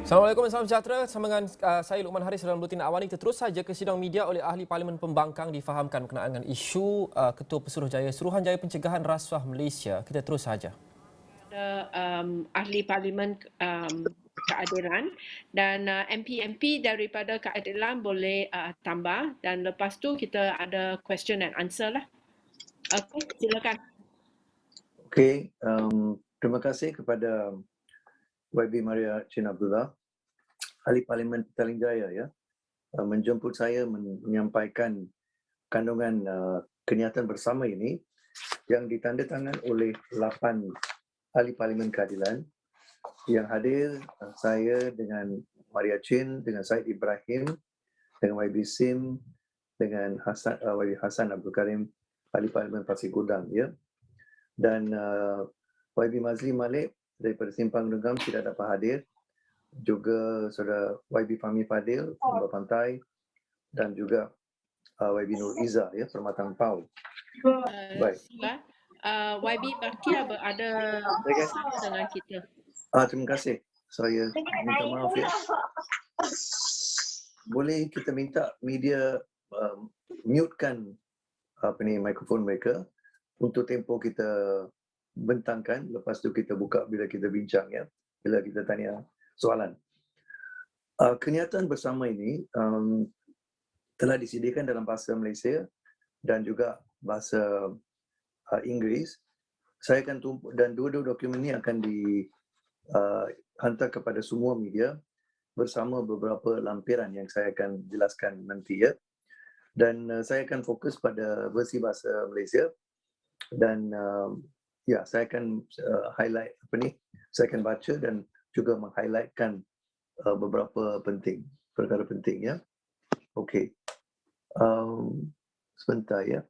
Assalamualaikum dan salam sejahtera. Bersama dengan saya Luqman Haris dalam Buletin Awal ini. Terus saja ke sidang media oleh Ahli Parlimen Pembangkang difahamkan berkenaan dengan isu Ketua Pesuruhjaya Suruhanjaya Pencegahan Rasuah Malaysia. Kita terus saja. Ahli Parlimen Keadilan dan MP-MP daripada Keadilan boleh tambah, dan lepas tu kita ada question and answer lah. Okey, silakan. Okey, terima kasih kepada YB Maria Chin Abdullah, Ahli Parlimen Petaling Jaya, ya, menjemput saya menyampaikan kandungan kenyataan bersama ini yang ditandatangan oleh 8 Ahli Parlimen Keadilan yang hadir, saya dengan Maria Chin, dengan Syed Ibrahim, dengan YB Sim, dengan YB Hassan Abdul Karim, Ahli Parlimen Pasir Gudang, ya. Dan YB Mazli Malik daripada Simpang Renggam tidak dapat hadir. Juga saudara YB Fahmi Fadil, Lembah Pantai, dan juga YB Nur Iza, ya, Permatang Pau. Baik. YB Bakir ada bersama dengan kita. Terima kasih. Saya minta maaf, ya. Boleh kita minta media mutekan mikrofon mereka untuk tempoh kita bentangkan, lepas tu kita buka bila kita bincang, ya, bila kita tanya soalan. Kenyataan bersama ini telah disediakan dalam bahasa Malaysia dan juga bahasa Inggeris. Saya akan tumpuk, dan dua-dua dokumen ini akan dihantar kepada semua media bersama beberapa lampiran yang saya akan jelaskan nanti, ya. Dan saya akan fokus pada versi bahasa Malaysia dan ya, saya akan highlight saya akan baca dan juga meng-highlightkan beberapa perkara penting, ya. Okey. Sebentar, ya.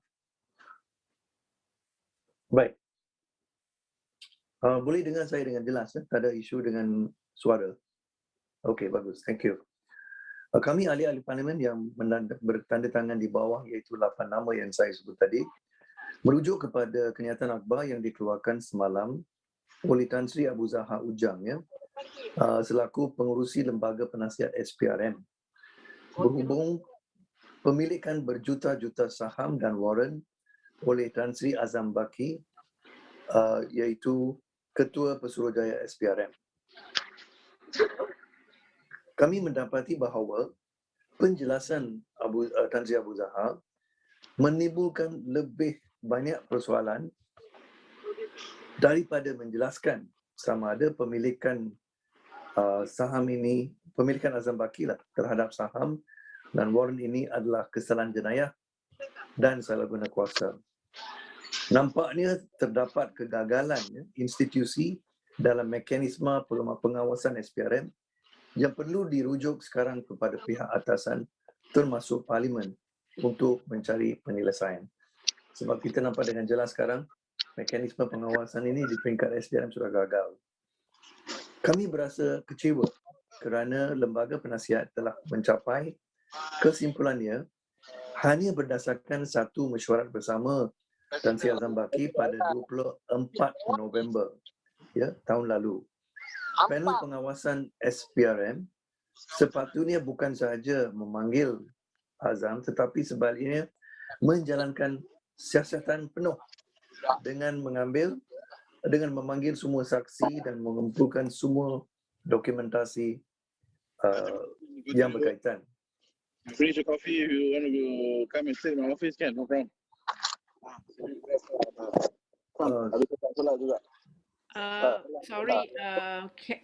Baik. Boleh dengar saya dengan jelas, ya? Tak ada isu dengan suara. Okey, bagus. Thank you. Kami ahli-ahli parlimen yang bertandatangan di bawah, iaitu 8 nama yang saya sebut tadi, merujuk kepada kenyataan akhbar yang dikeluarkan semalam oleh Tan Sri Abu Zahar Ujang, ya, selaku pengurusi Lembaga Penasihat SPRM, berhubung pemilikan berjuta-juta saham dan warren oleh Tan Sri Azam Baki, iaitu Ketua Pesuruhjaya SPRM. Kami mendapati bahawa penjelasan Tan Sri Abu Zahar menimbulkan lebih banyak persoalan daripada menjelaskan sama ada pemilikan saham ini, pemilikan Azam Baki lah terhadap saham dan warren ini adalah kesalahan jenayah dan salah guna kuasa. Nampaknya terdapat kegagalan, ya, institusi dalam mekanisme pengawasan SPRM yang perlu dirujuk sekarang kepada pihak atasan termasuk Parlimen untuk mencari penyelesaian. Sebab kita nampak dengan jelas sekarang mekanisme pengawasan ini di peringkat SPRM sudah gagal. Kami berasa kecewa kerana lembaga penasihat telah mencapai kesimpulannya hanya berdasarkan satu mesyuarat bersama Tan Sri Azam Baki pada 24 November, ya, tahun lalu. Panel pengawasan SPRM sepatutnya bukan sahaja memanggil Azam, tetapi sebaliknya menjalankan siasatan penuh dengan memanggil semua saksi dan mengumpulkan semua dokumentasi yang berkaitan. Finish your coffee. If you want to come and sit in my office, can, no problem. Sorry,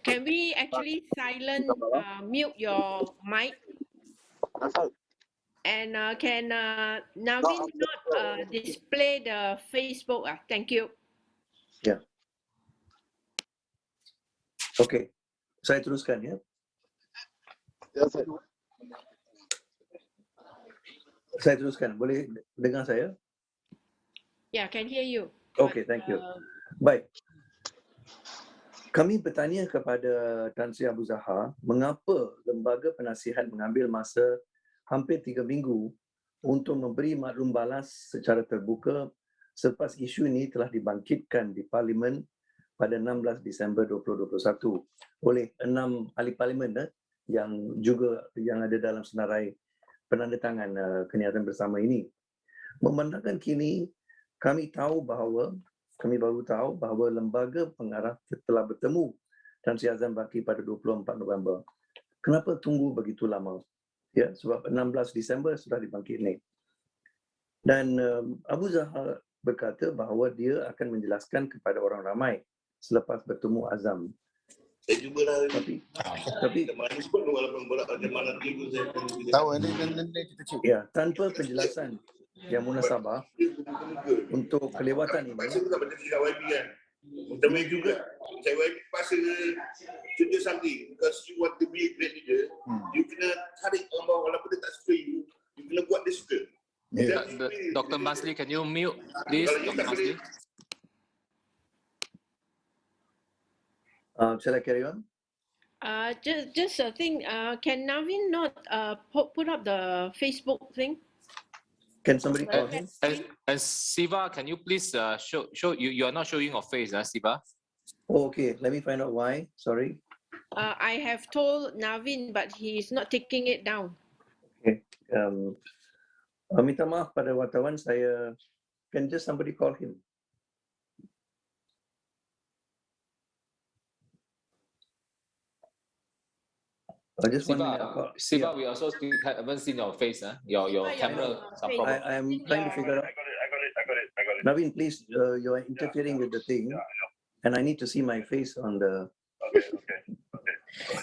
can we actually mute your mic? And can Navin not display the Facebook? Thank you. Ya. Okey. Saya teruskan, ya. Saya teruskan. Boleh dengar saya? Yeah, can hear you. Okey, thank you. Baik. Kami bertanya kepada Tan Sri Abu Zahar, mengapa lembaga penasihat mengambil masa hampir 3 minggu untuk memberi maklum balas secara terbuka selepas isu ini telah dibangkitkan di Parlimen pada 16 Disember 2021 oleh 6 ahli parlimen yang ada dalam senarai penandatangan kenyataan bersama ini. Memandangkan kini, kami baru tahu bahawa lembaga pengarah telah bertemu Tan Sri Azam Baki pada 24 November. Kenapa tunggu begitu lama? Ya, sebab 16 Disember sudah dibangkit ni. Dan Abu Zahar berkata bahawa dia akan menjelaskan kepada orang ramai selepas bertemu Azam. Saya cubalah Tapi manis pun walaupun berat macam mana pun saya tahu ini kita cik. ya, tanpa penjelasan yang munasabah untuk kelewatan ini, Pasal bukan macam cakap YB kan. Macam YB juga. Saya YB pasal to do something because you want to be a great leader, you kena tarik orang bawah walaupun dia tak suka you kena buat dia suka. Dr. Masli, can you mute, please? Dr. Masli. shall I carry on? Just a thing. Can Navin not put up the Facebook thing? Can somebody call him? And Siva, can you please show you are not showing your face, Siva? Oh, okay, let me find out why. Sorry. I have told Navin, but he is not taking it down. Okay. Minta maaf pada wartawan, saya can just somebody call him. Just 1 minute. Siva, we also haven't seen your face. Your camera. Some problem. I am trying to figure out. I got it. Navin, please, you are interfering with the thing, and I need to see my face on the. Okay.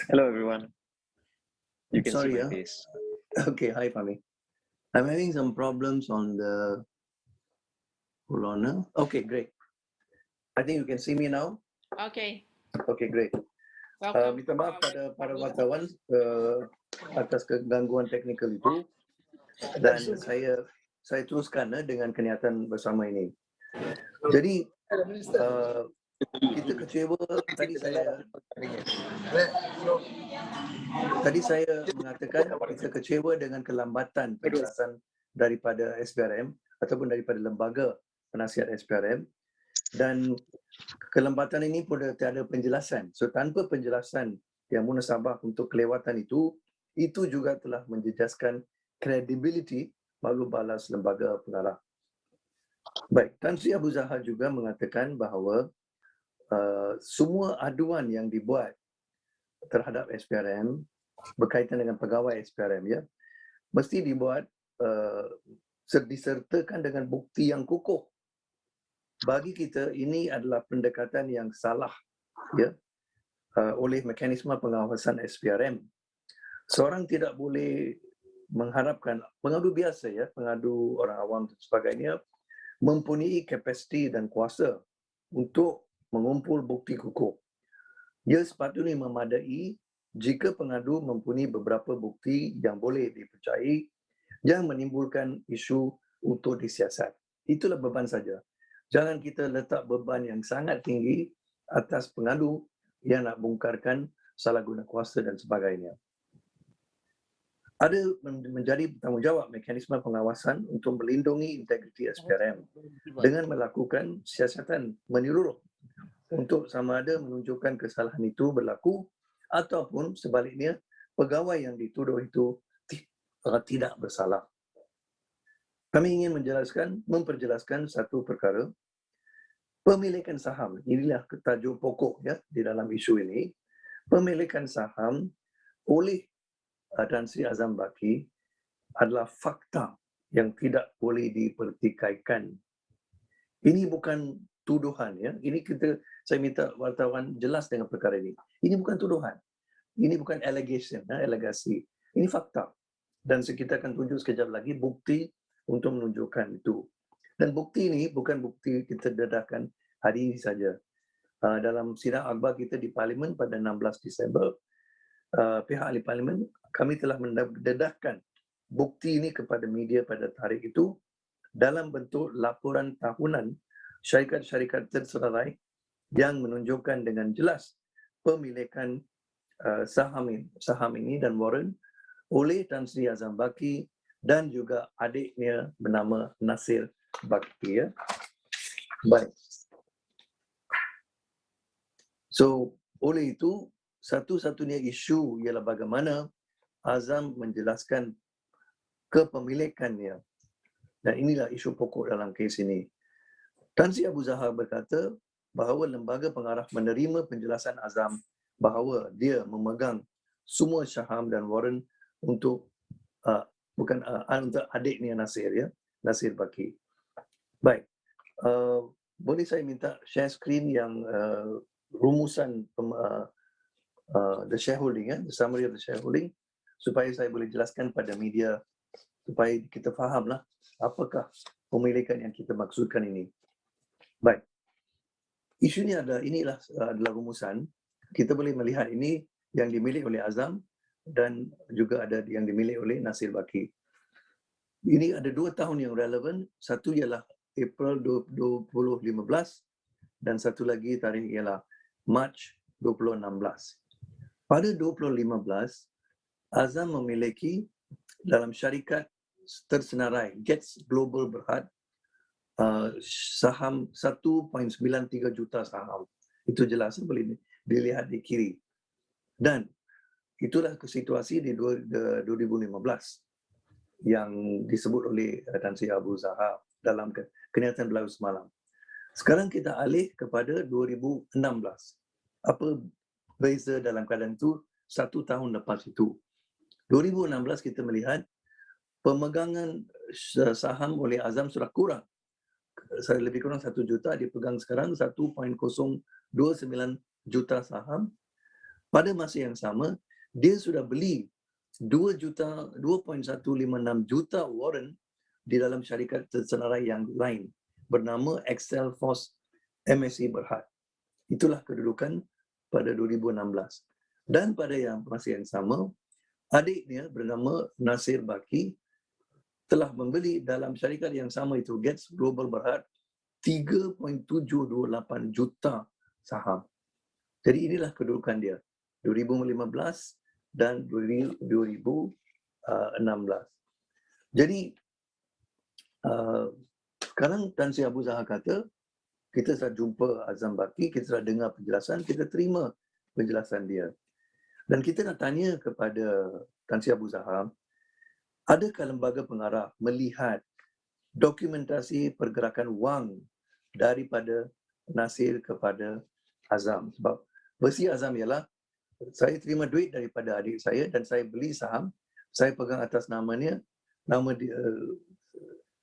Hello, everyone. You can Sorry, see my face. Okay, hi, Fami. I'm having some problems on the. Hold on. Okay, great. I think you can see me now. Okay. Okay, great. Welcome. Minta maaf pada para wartawan atas kegangguan teknikal itu, dan saya teruskan dengan kenyataan bersama ini. Jadi kita kecewa, tadi saya mengatakan kita kecewa dengan kelambatan penjelasan daripada SPRM ataupun daripada lembaga penasihat SPRM, dan kelambatan ini pun tiada penjelasan. So tanpa penjelasan yang munasabah untuk kelewatan itu juga telah menjejaskan kredibiliti malu balas lembaga pengarah. Baik, Tan Sri Abu Zahar juga mengatakan bahawa semua aduan yang dibuat terhadap SPRM berkaitan dengan pegawai SPRM, ya, mesti dibuat disertakan dengan bukti yang kukuh. Bagi kita ini adalah pendekatan yang salah, ya, oleh mekanisme pengawasan SPRM. Seorang tidak boleh mengharapkan pengadu biasa, ya, pengadu orang awam dan sebagainya, mempunyai kapasiti dan kuasa untuk mengumpul bukti kukuh. Ia sepatutnya memadai jika pengadu mempunyai beberapa bukti yang boleh dipercayai yang menimbulkan isu untuk disiasat. Itulah beban saja. Jangan kita letak beban yang sangat tinggi atas pengadu yang nak bongkarkan salah guna kuasa dan sebagainya. Ada menjadi tanggungjawab mekanisme pengawasan untuk melindungi integriti SPRM dengan melakukan siasatan menyeluruh untuk sama ada menunjukkan kesalahan itu berlaku ataupun sebaliknya pegawai yang dituduh itu tidak bersalah. Kami ingin memperjelaskan satu perkara. Pemilikan saham, inilah tajuk pokok, ya, di dalam isu ini. Pemilikan saham oleh Tan Sri Azam Baki adalah fakta yang tidak boleh dipertikaikan. Ini bukan tuduhan, ya. Saya minta wartawan jelas dengan perkara ini. Ini bukan tuduhan. Ini bukan allegation, alegasi. Ini fakta. Dan kita akan tunjuk sekejap lagi bukti untuk menunjukkan itu. Dan bukti ini bukan bukti kita dedahkan hari ini saja. Dalam sidang akhbar kita di Parlimen pada 16 Disember, pihak ahli Parlimen, kami telah mendedahkan bukti ini kepada media pada tarikh itu dalam bentuk laporan tahunan syarikat-syarikat terserai yang menunjukkan dengan jelas pemilikan saham ini dan warrant oleh Tan Sri Azam Baki dan juga adiknya bernama Nasir Baki, ya. Baik. So, oleh itu, satu-satunya isu ialah bagaimana Azam menjelaskan kepemilikannya. Dan inilah isu pokok dalam kes ini. Tan Sri Abu Zahar berkata bahawa lembaga pengarah menerima penjelasan Azam bahawa dia memegang semua saham dan warren untuk untuk adiknya Nasir, ya, Nasir Baki. Baik, boleh saya minta share screen yang rumusan the shareholding, ya, the summary of the shareholding, supaya saya boleh jelaskan pada media supaya kita fahamlah apakah pemilikan yang kita maksudkan ini. Baik. Isu ini inilah adalah rumusan. Kita boleh melihat ini yang dimiliki oleh Azam dan juga ada yang dimiliki oleh Nasir Baki. Ini ada 2 tahun yang relevan. Satu ialah April 2015 dan satu lagi tarikh ialah March 2016. Pada 2015, Azam memiliki dalam syarikat tersenarai Gates Global Berhad saham 1.93 juta saham. Itu jelas, boleh dilihat di kiri. Dan itulah situasi di 2015 yang disebut oleh Tan Sri Abu Zahar dalam kenyataan beliau semalam. Sekarang kita alih kepada 2016. Apa beza dalam keadaan itu 1 tahun lepas itu? 2016 kita melihat pemegangan saham oleh Azam sudah kurang. Lebih kurang 1 juta, dipegang sekarang 1.029 juta saham. Pada masa yang sama, dia sudah beli 2.156 juta warren di dalam syarikat tersenarai yang lain bernama Excel Force MSC Berhad. Itulah kedudukan pada 2016. Dan pada masa yang sama, adiknya bernama Nasir Baki telah membeli dalam syarikat yang sama itu, Gates Global Berhad, 3.728 juta saham. Jadi inilah kedudukan dia, 2015 dan 2016. Jadi sekarang Tan Sri Abu Zahar kata, kita sudah jumpa Azam Baki, kita sudah dengar penjelasan, kita terima penjelasan dia. Dan kita nak tanya kepada Tan Sri Abu Zahar, adakah lembaga pengarah melihat dokumentasi pergerakan wang daripada Nasir kepada Azam? Sebab versi Azam ialah, saya terima duit daripada adik saya dan saya beli saham, saya pegang atas namanya,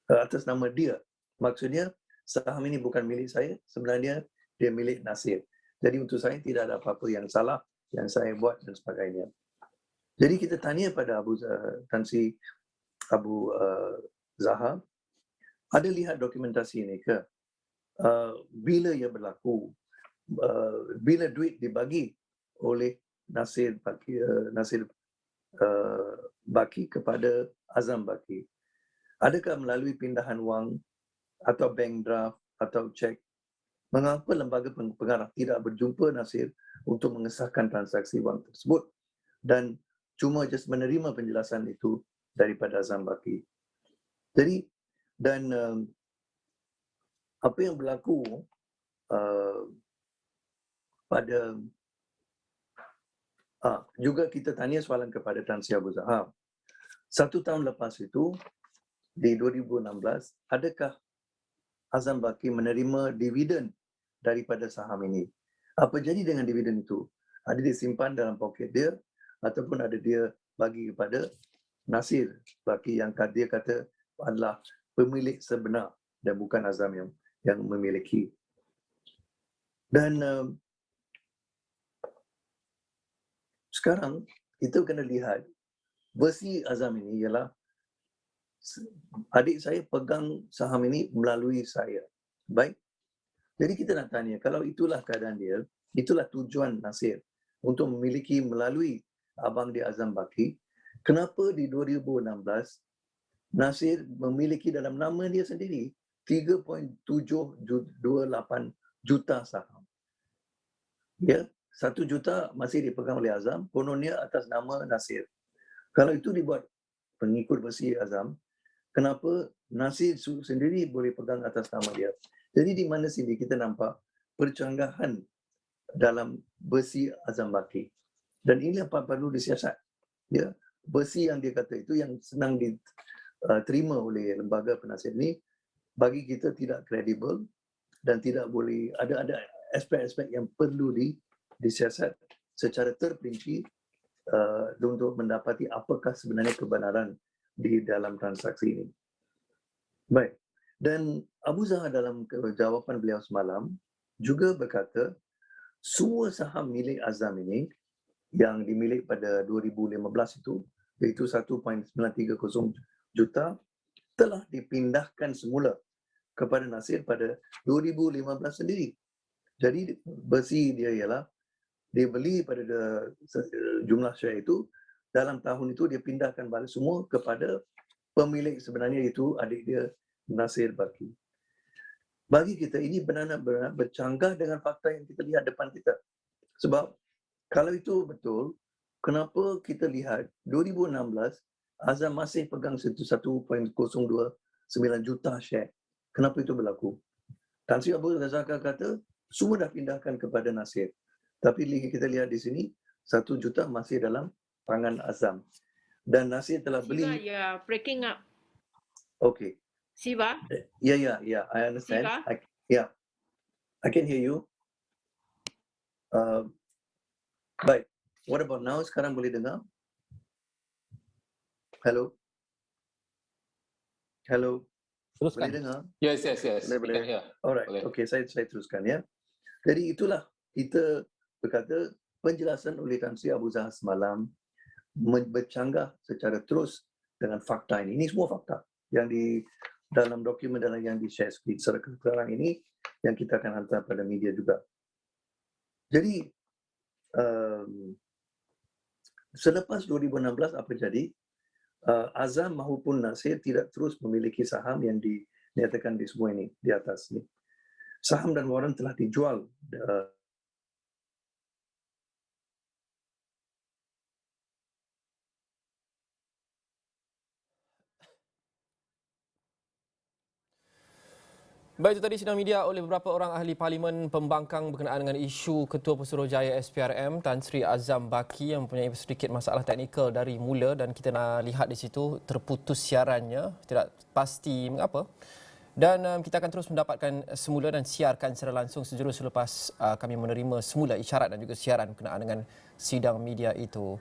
atas nama dia. Maksudnya saham ini bukan milik saya, sebenarnya dia milik Nasir. Jadi untuk saya tidak ada apa-apa yang salah yang saya buat dan sebagainya. Jadi kita tanya pada Tan Sri Abu Zahar, ada lihat dokumentasi ini ke? Bila ia berlaku? Bila duit dibagi oleh Nasir Baki kepada Azam Baki? Adakah melalui pindahan wang atau bank draft atau cek? Mengapa lembaga pengarah tidak berjumpa Nasir untuk mengesahkan transaksi wang tersebut dan cuma just menerima penjelasan itu daripada Azam Baki? Jadi, dan apa yang berlaku pada juga kita tanya soalan kepada Tan Sri Abu Zahar. 1 tahun lepas itu, di 2016, adakah Azam Baki menerima dividen daripada saham ini? Apa jadi dengan dividen itu? Ada disimpan dalam poket dia ataupun ada dia bagi kepada Nasir Baki yang dia kata adalah pemilik sebenar dan bukan Azam yang memiliki. Dan sekarang kita kena lihat versi Azam ini ialah adik saya pegang saham ini melalui saya. Baik. Jadi kita nak tanya, kalau itulah keadaan dia, itulah tujuan Nasir untuk memiliki melalui abang dia Azam Baki, kenapa di 2016 Nasir memiliki dalam nama dia sendiri 3.728 juta saham. Ya, 1 juta masih dipegang oleh Azam, kononnya atas nama Nasir. Kalau itu dibuat pengikut versi Azam, kenapa Nasir sendiri boleh pegang atas nama dia? Jadi di mana sini kita nampak percanggahan dalam Bersih Azam Baki. Dan ini apa perlu disiasat. Ya, bersih yang dia kata itu yang senang diterima oleh lembaga penasihat ini bagi kita tidak kredibel dan tidak boleh ada aspek-aspek yang perlu disiasat secara terperinci untuk mendapati apakah sebenarnya kebenaran di dalam transaksi ini. Baik. Dan Abu Zahar dalam jawapan beliau semalam juga berkata semua saham milik Azam ini yang dimiliki pada 2015 itu iaitu 1.930 juta telah dipindahkan semula kepada Nasir pada 2015 sendiri. Jadi bersih dia ialah dia beli pada jumlah share itu dalam tahun itu dia pindahkan balik semua kepada pemilik sebenarnya itu adik dia Nasir Baki. Bagi kita ini benar-benar bercanggah dengan fakta yang kita lihat depan kita. Sebab kalau itu betul, kenapa kita lihat 2016 Azam masih pegang 1.029 juta share. Kenapa itu berlaku? Tan Sri Abu Razakar kata semua dah pindahkan kepada Nasir. Tapi kita lihat di sini 1 juta masih dalam tangan Azam. Dan Nasir telah beli. Siva, you're breaking up. Okay. Siva? Yeah, I understand. Siva? I can hear you. Baik. What about now? Sekarang boleh dengar? Hello? Hello? Teruskan. Boleh dengar? Yes. We can hear. Alright, Boleh. okay, saya teruskan ya. Jadi itulah kita berkata penjelasan oleh Tan Sri Abu Zahar semalam bercanggah secara terus dengan fakta ini. Ini semua fakta yang di dalam dokumen dan yang di-share sekarang ini yang kita akan hantar pada media juga. Jadi selepas 2016 apa jadi? Azam maupun Nasir tidak terus memiliki saham yang dinyatakan di semua ini di atas ini. Saham dan waran telah dijual Baik, itu tadi sidang media oleh beberapa orang ahli parlimen pembangkang berkenaan dengan isu Ketua Pesuruhjaya SPRM Tan Sri Azam Baki yang mempunyai sedikit masalah teknikal dari mula dan kita nak lihat di situ terputus siarannya, tidak pasti mengapa. Dan kita akan terus mendapatkan semula dan siarkan secara langsung sejurus selepas kami menerima semula isyarat dan juga siaran berkenaan dengan sidang media itu.